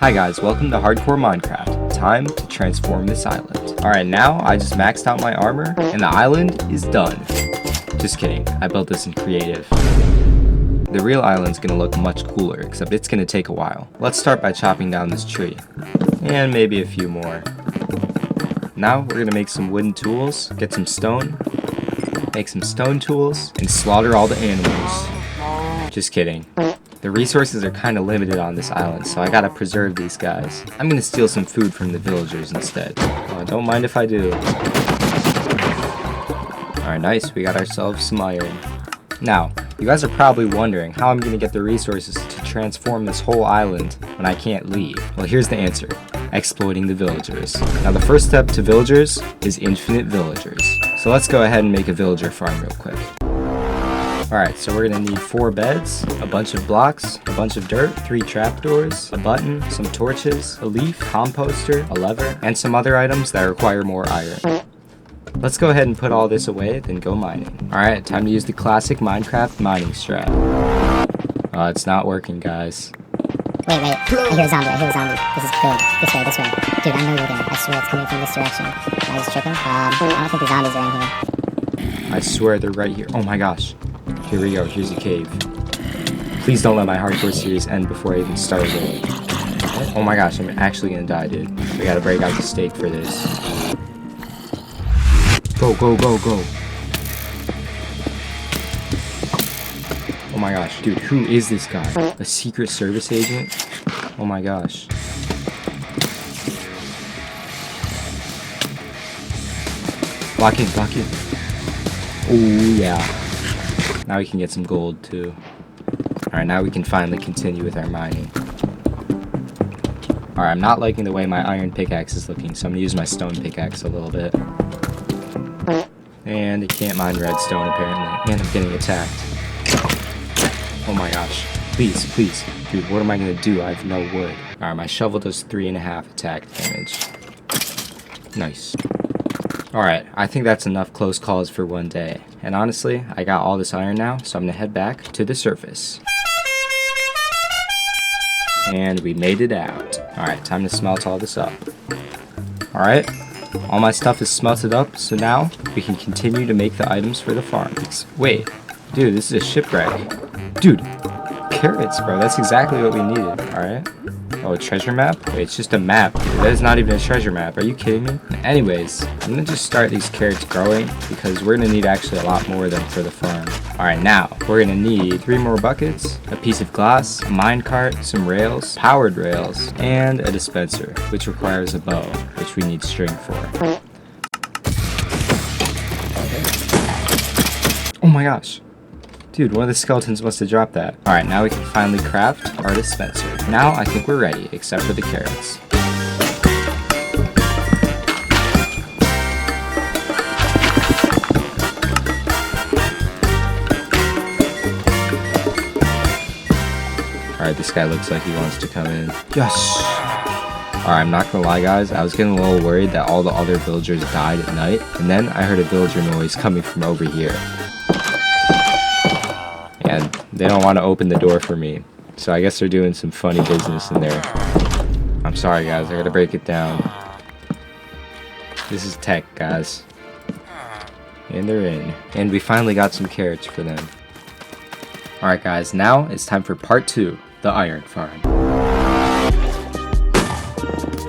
Hi guys, welcome to Hardcore Minecraft. Time to transform this island. Alright, now I just maxed out my armor and the island is done. Just kidding, I built this in creative. The real island's gonna look much cooler, except it's gonna take a while. Let's start by chopping down this tree. And maybe a few more. Now we're gonna make some wooden tools, get some stone, make some stone tools, and slaughter all the animals. Just kidding. The resources are kind of limited on this island, so I gotta preserve these guys. I'm gonna steal some food from the villagers instead. Don't mind if I do. Alright, nice. We got ourselves some iron. Now, you guys are probably wondering how I'm gonna get the resources to transform this whole island when I can't leave. Well, here's the answer. Exploiting the villagers. Now, the first step to villagers is infinite villagers. So let's go ahead and make a villager farm real quick. Alright, so we're gonna need 4 beds, a bunch of blocks, a bunch of dirt, 3 trapdoors, a button, some torches, a leaf, composter, a lever, and some other items that require more iron. Let's go ahead and put all this away, then go mining. Alright, time to use the classic Minecraft mining strat. It's not working, guys. Wait, I hear a zombie, This is big. This way. Dude, I know you're there. I swear it's coming from this direction. Am I just tripping? I don't think the zombies are in here. I swear they're right here. Oh my gosh. Here we go, here's a cave. Please don't let my hardcore series end before I even start it. Oh my gosh, I'm actually gonna die, dude. We gotta break out the stake for this. Go, go, go, go. Oh my gosh, dude, who is this guy? A Secret Service agent? Oh my gosh. Block it. Oh yeah. Now we can get some gold too. Alright, now we can finally continue with our mining. Alright, I'm not liking the way my iron pickaxe is looking, so I'm gonna use my stone pickaxe a little bit. And it can't mine redstone apparently. And I'm getting attacked. Oh my gosh. Please. Dude, what am I gonna do? I have no wood. Alright, my shovel does 3.5 attack damage. Nice. Alright, I think that's enough close calls for one day. And honestly, I got all this iron now, so I'm gonna head back to the surface. And we made it out. Alright, time to smelt all this up. Alright, all my stuff is smelted up, so now we can continue to make the items for the farm. Wait, dude, this is a shipwreck. Dude, carrots, bro, that's exactly what we needed, alright? Oh, a treasure map? Wait, it's just a map. That is not even a treasure map. Are you kidding me? Anyways, I'm gonna just start these carrots growing because we're gonna need actually a lot more of them for the farm. Alright, now, we're gonna need 3 more buckets, a piece of glass, a minecart, some rails, powered rails, and a dispenser, which requires a bow, which we need string for. Oh my gosh. Dude, one of the skeletons must have dropped that. Alright, now we can finally craft our dispenser. Now I think we're ready, except for the carrots. Alright, this guy looks like he wants to come in. Yes! Alright, I'm not gonna lie guys, I was getting a little worried that all the other villagers died at night, and then I heard a villager noise coming from over here. And they don't want to open the door for me. So I guess they're doing some funny business in there. I'm sorry guys, I gotta break it down. This is tech, guys. And they're in. And we finally got some carrots for them. Alright guys, now it's time for part 2, the iron farm.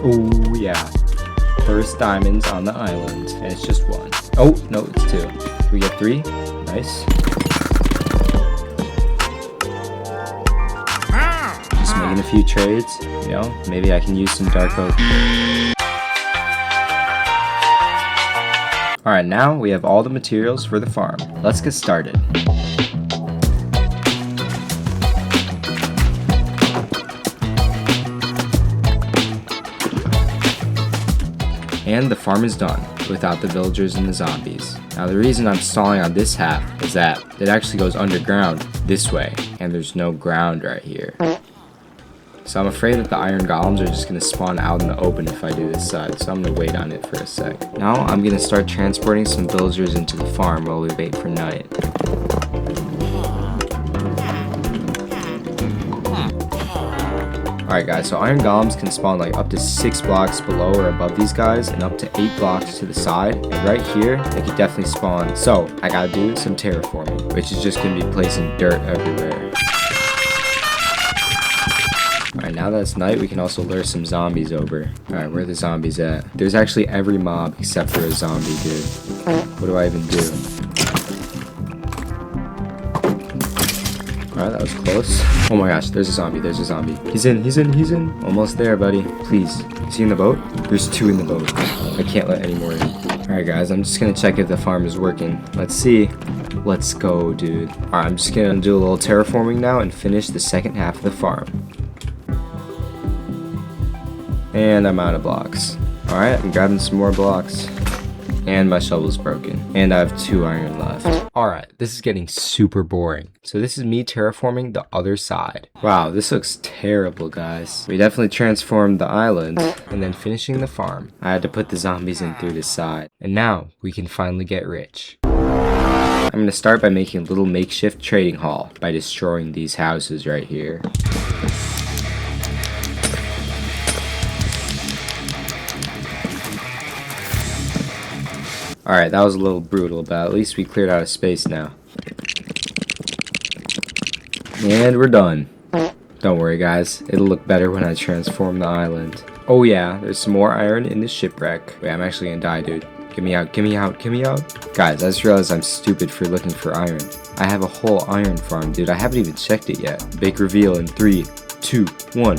Oh yeah. First diamonds on the island. And it's just 1. Oh, no, it's 2. We get 3. Nice. Making a few trades, you know, maybe I can use some dark oak. Alright, now we have all the materials for the farm. Let's get started. And the farm is done, without the villagers and the zombies. Now the reason I'm stalling on this half is that it actually goes underground this way, and there's no ground right here. So I'm afraid that the iron golems are just going to spawn out in the open if I do this side, so I'm going to wait on it for a sec. Now I'm going to start transporting some villagers into the farm while we wait for night. Alright guys, so iron golems can spawn like up to 6 blocks below or above these guys and up to 8 blocks to the side. And right here, they could definitely spawn. So I gotta do some terraforming, which is just gonna be placing dirt everywhere. Alright, now that it's night, we can also lure some zombies over. Alright, where are the zombies at? There's actually every mob except for a zombie, dude. What do I even do? Alright, that was close. Oh my gosh, there's a zombie, there's a zombie. He's in. Almost there, buddy. Please. Is he in the boat? There's 2 in the boat. I can't let any more in. Alright guys, I'm just gonna check if the farm is working. Let's see. Let's go, dude. Alright, I'm just gonna do a little terraforming now and finish the second half of the farm. And I'm out of blocks. Alright, I'm grabbing some more blocks. And my shovel's broken. And I have 2 iron left. Alright, this is getting super boring. So this is me terraforming the other side. Wow, this looks terrible, guys. We definitely transformed the island and then finishing the farm. I had to put the zombies in through the side. And now we can finally get rich. I'm going to start by making a little makeshift trading hall by destroying these houses right here. Alright, that was a little brutal, but at least we cleared out of space now. And we're done. Don't worry guys, it'll look better when I transform the island. Oh yeah, there's some more iron in the shipwreck. Wait, I'm actually gonna die, dude. Get me out, get me out, get me out. Guys, I just realized I'm stupid for looking for iron. I have a whole iron farm, dude. I haven't even checked it yet. Big reveal in 3, 2, 1.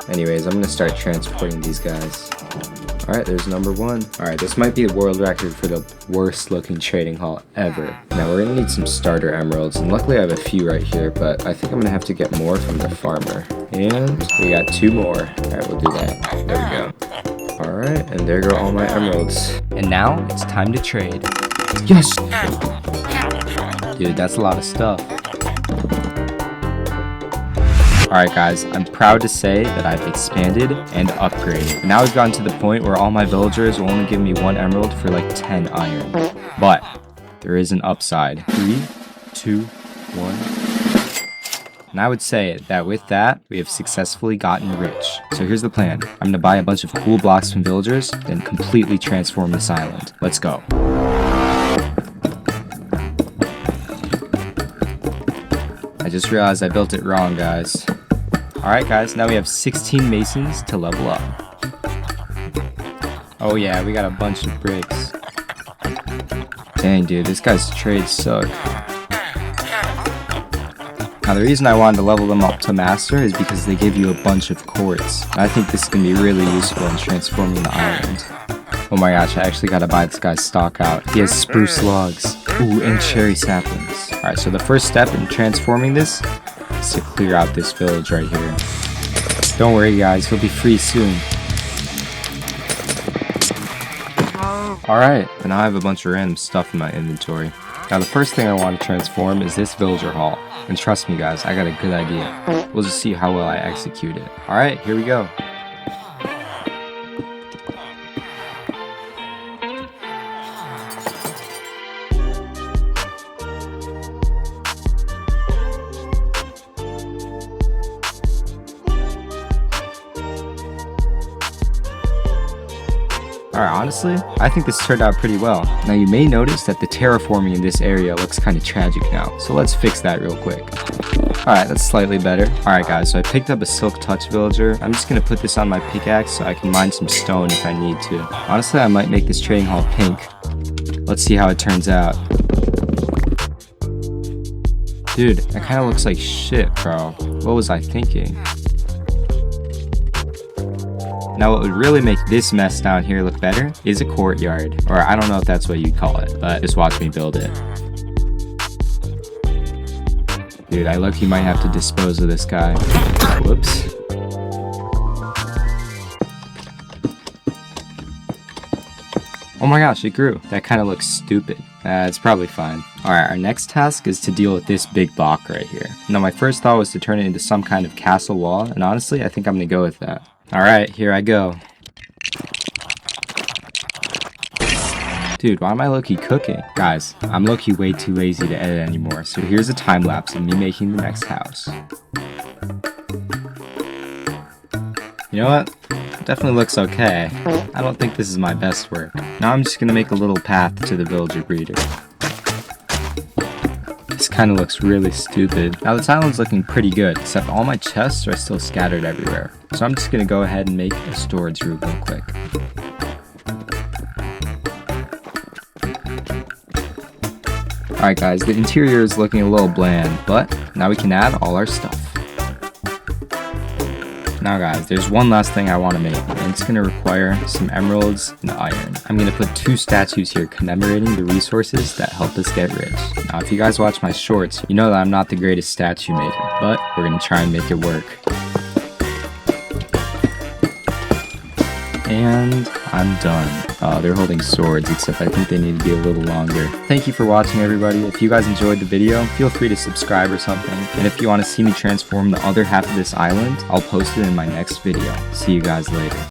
Anyways, I'm gonna start transporting these guys. Alright, there's number 1. Alright, this might be the world record for the worst looking trading hall ever. Now we're gonna need some starter emeralds, and luckily I have a few right here, but I think I'm gonna have to get more from the farmer. And we got 2 more. Alright, we'll do that. There we go. Alright, and there go all my emeralds. And now it's time to trade. Yes! Dude, that's a lot of stuff. Alright guys, I'm proud to say that I've expanded and upgraded. Now we've gotten to the point where all my villagers will only give me 1 emerald for like 10 iron. But there is an upside. 3, 2, 1. And I would say that with that, we have successfully gotten rich. So here's the plan. I'm gonna buy a bunch of cool blocks from villagers, then completely transform this island. Let's go. I just realized I built it wrong, guys. Alright guys, now we have 16 masons to level up. Oh yeah, we got a bunch of bricks. Dang dude, this guy's trades suck. Now the reason I wanted to level them up to master is because they give you a bunch of quartz. I think this is going to be really useful in transforming the island. Oh my gosh, I actually gotta buy this guy's stock out. He has spruce logs. Ooh, and cherry saplings. Alright, so the first step in transforming this is to clear out this village right here. Don't worry guys, he'll be free soon. Alright, and now I have a bunch of random stuff in my inventory. Now the first thing I want to transform is this villager hall. And trust me guys, I got a good idea. We'll just see how well I execute it. Alright, here we go. Alright, honestly, I think this turned out pretty well. Now you may notice that the terraforming in this area looks kind of tragic now, so let's fix that real quick. Alright, that's slightly better. Alright guys, so I picked up a silk touch villager. I'm just gonna put this on my pickaxe so I can mine some stone if I need to. Honestly, I might make this trading hall pink. Let's see how it turns out. Dude, that kind of looks like shit, bro. What was I thinking? Now what would really make this mess down here look better is a courtyard. Or I don't know if that's what you'd call it, but just watch me build it. Dude, I low-key might have to dispose of this guy. Whoops. Oh my gosh, it grew. That kind of looks stupid. It's probably fine. Alright, our next task is to deal with this big block right here. Now my first thought was to turn it into some kind of castle wall, and honestly, I think I'm gonna go with that. Alright, here I go. Dude, why am I low-key cooking? Guys, I'm low-key way too lazy to edit anymore, so here's a time-lapse of me making the next house. You know what? Definitely looks okay. I don't think this is my best work. Now I'm just gonna make a little path to the villager breeder. This kind of looks really stupid. Now this island's looking pretty good, except all my chests are still scattered everywhere. So I'm just gonna go ahead and make a storage room real quick. Alright guys, the interior is looking a little bland, but now we can add all our stuff. Now guys, there's one last thing I want to make, and it's going to require some emeralds and iron. I'm going to put 2 statues here commemorating the resources that helped us get rich. Now if you guys watch my shorts, you know that I'm not the greatest statue maker, but we're going to try and make it work. And I'm done. They're holding swords, except I think they need to be a little longer. Thank you for watching, everybody. If you guys enjoyed the video, feel free to subscribe or something. And if you want to see me transform the other half of this island, I'll post it in my next video. See you guys later.